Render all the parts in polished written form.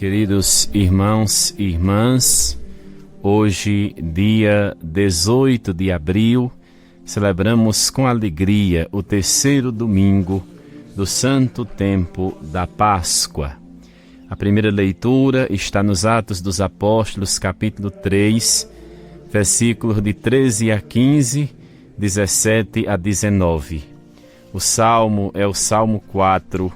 Queridos irmãos e irmãs, hoje, dia 18 de abril, celebramos com alegria o terceiro domingo do Santo Tempo da Páscoa. A primeira leitura está nos Atos dos Apóstolos, capítulo 3, versículos de 13 a 15, 17 a 19. O salmo é o Salmo 4.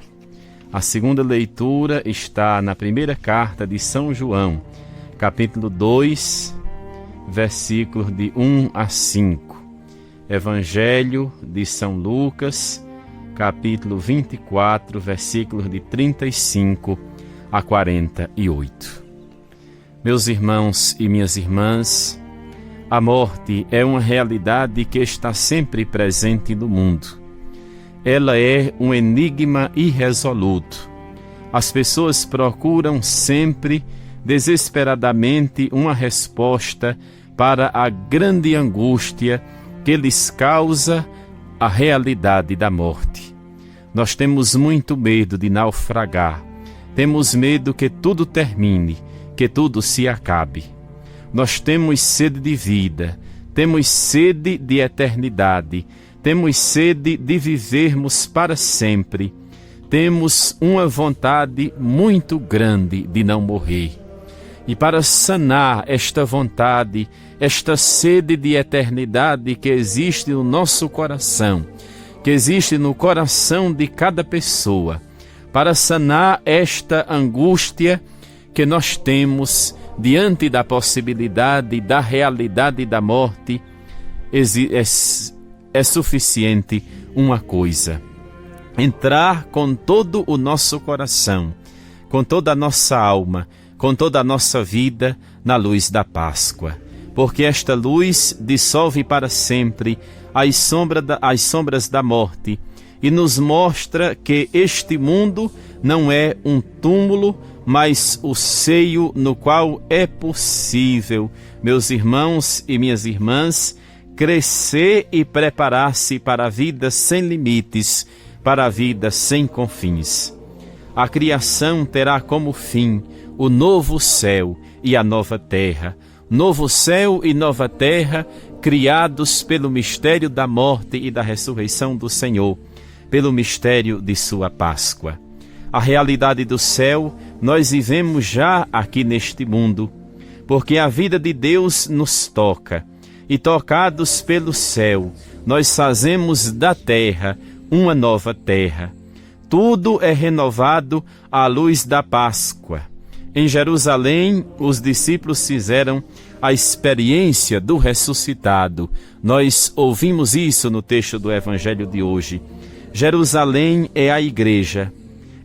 A segunda leitura está na primeira carta de São João, capítulo 2, versículos de 1 a 5. Evangelho de São Lucas, capítulo 24, versículos de 35 a 48. Meus irmãos e minhas irmãs, a morte é uma realidade que está sempre presente no mundo. Ela é um enigma irresoluto. As pessoas procuram sempre, desesperadamente, uma resposta para a grande angústia que lhes causa a realidade da morte. Nós temos muito medo de naufragar. Temos medo que tudo termine, que tudo se acabe. Nós temos sede de vida, temos sede de eternidade, temos sede de vivermos para sempre. Temos uma vontade muito grande de não morrer. E para sanar esta vontade, esta sede de eternidade que existe no nosso coração, que existe no coração de cada pessoa, para sanar esta angústia que nós temos diante da possibilidade, da realidade da morte, é suficiente uma coisa: entrar com todo o nosso coração, com toda a nossa alma, com toda a nossa vida na luz da Páscoa, porque esta luz dissolve para sempre as sombras da morte e nos mostra que este mundo não é um túmulo, mas o seio no qual é possível, meus irmãos e minhas irmãs, crescer e preparar-se para a vida sem limites, para a vida sem confins. A criação terá como fim o novo céu e a nova terra, novo céu e nova terra criados pelo mistério da morte e da ressurreição do Senhor, pelo mistério de sua Páscoa. A realidade do céu nós vivemos já aqui neste mundo, porque a vida de Deus nos toca, e tocados pelo céu, nós fazemos da terra uma nova terra. Tudo é renovado à luz da Páscoa. Em Jerusalém, os discípulos fizeram a experiência do ressuscitado. Nós ouvimos isso no texto do Evangelho de hoje. Jerusalém é a igreja.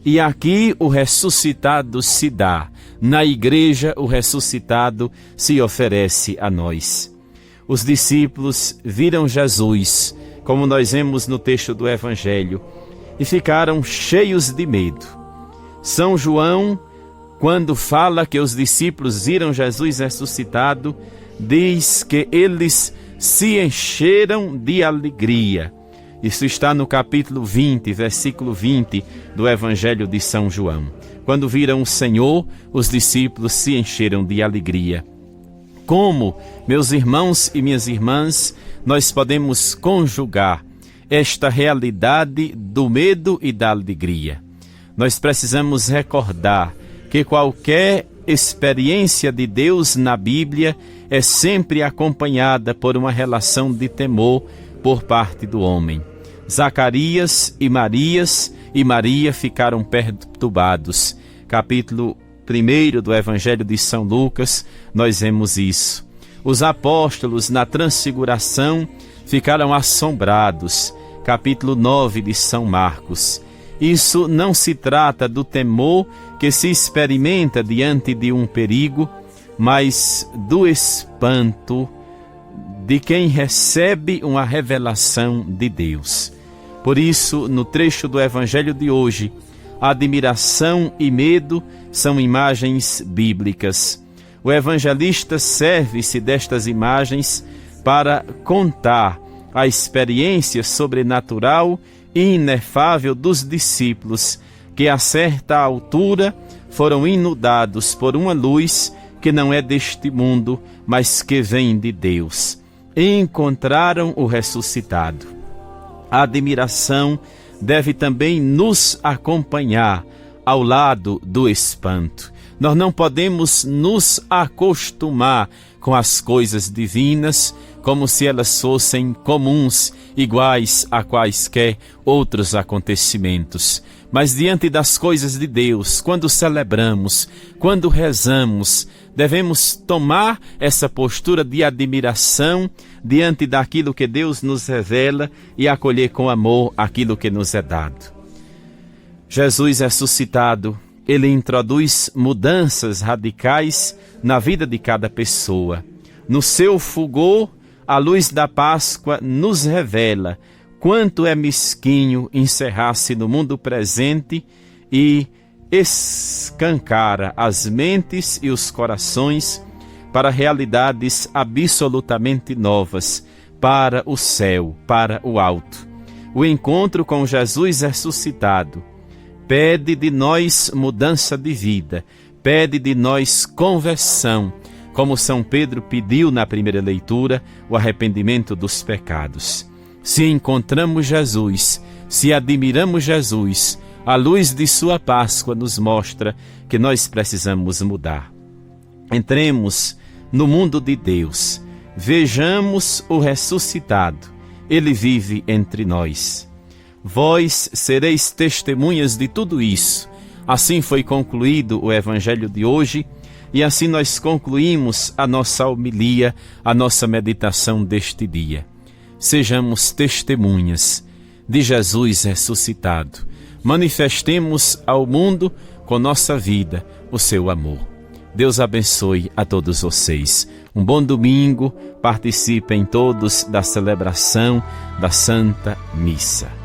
E aqui o ressuscitado se dá. Na igreja, o ressuscitado se oferece a nós. Os discípulos viram Jesus, como nós vemos no texto do Evangelho, e ficaram cheios de medo. São João, quando fala que os discípulos viram Jesus ressuscitado, diz que eles se encheram de alegria. Isso está no capítulo 20, versículo 20 do Evangelho de São João. Quando viram o Senhor, os discípulos se encheram de alegria. Como, meus irmãos e minhas irmãs, nós podemos conjugar esta realidade do medo e da alegria? Nós precisamos recordar que qualquer experiência de Deus na Bíblia é sempre acompanhada por uma relação de temor por parte do homem. Zacarias e Maria ficaram perturbados. Capítulo 1 do Evangelho de São Lucas, nós vemos isso. Os apóstolos na transfiguração ficaram assombrados. Capítulo 9 de São Marcos. Isso não se trata do temor que se experimenta diante de um perigo, mas do espanto de quem recebe uma revelação de Deus. Por isso, no trecho do Evangelho de hoje, admiração e medo são imagens bíblicas. O evangelista serve-se destas imagens para contar a experiência sobrenatural e inefável dos discípulos, que a certa altura foram inundados por uma luz que não é deste mundo, mas que vem de Deus. E encontraram o ressuscitado. A admiração deve também nos acompanhar ao lado do espanto. Nós não podemos nos acostumar com as coisas divinas como se elas fossem comuns, iguais a quaisquer outros acontecimentos. Mas diante das coisas de Deus, quando celebramos, quando rezamos, devemos tomar essa postura de admiração diante daquilo que Deus nos revela e acolher com amor aquilo que nos é dado. Jesus ressuscitado, ele introduz mudanças radicais na vida de cada pessoa. No seu fulgor, a luz da Páscoa nos revela quanto é mesquinho encerrar-se no mundo presente e escancara as mentes e os corações para realidades absolutamente novas, para o céu, para o alto. O encontro com Jesus ressuscitado pede de nós mudança de vida, pede de nós conversão, como São Pedro pediu na primeira leitura, o arrependimento dos pecados. Se encontramos Jesus, se admiramos Jesus, a luz de sua Páscoa nos mostra que nós precisamos mudar. Entremos no mundo de Deus, vejamos o ressuscitado, ele vive entre nós. Vós sereis testemunhas de tudo isso. Assim foi concluído o Evangelho de hoje e assim nós concluímos a nossa homilia, a nossa meditação deste dia. Sejamos testemunhas de Jesus ressuscitado. Manifestemos ao mundo com nossa vida o seu amor. Deus abençoe a todos vocês. Um bom domingo, participem todos da celebração da Santa Missa.